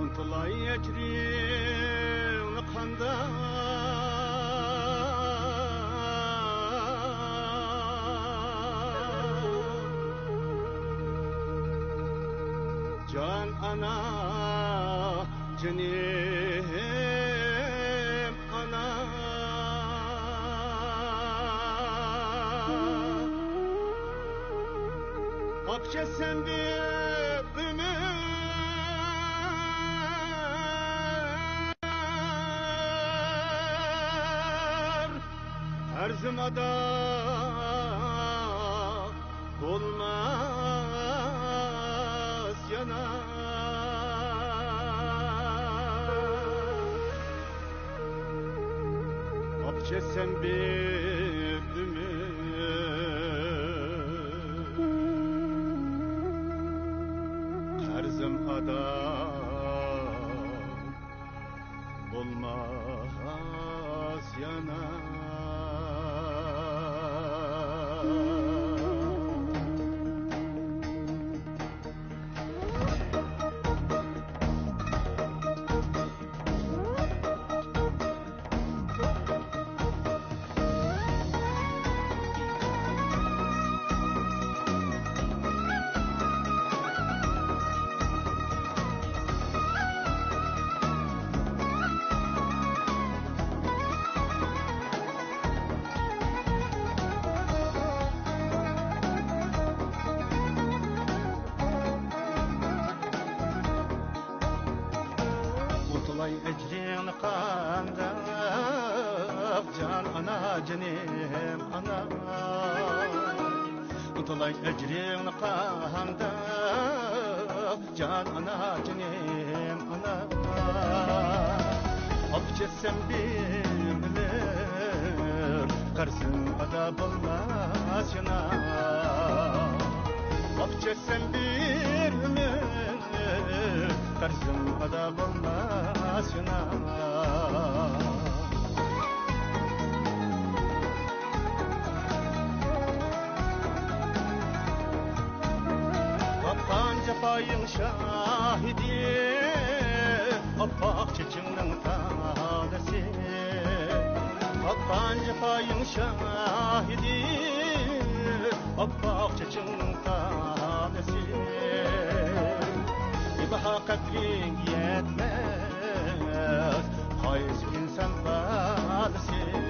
Unutulay ecrin kanda Can ana canim ana Akça sen bir ömür Erzimada olmaz yana Akça sen bir Erzim adam olmaz yana Unutulay ecrin kanda Can ana canim ana Unutulay ecrin kanda Can ana canim ana Akça sen bir bilir Karsın ada bulmaz yana Akça sen bir bilir Karsın ada bulmaz yana Kapkan cefayın şahidi Apak çeçinin tanesi Kapkan cefayın şahidi Apak çeçinin tanesi İbaha kadrin yetmez Hayız insan fazlası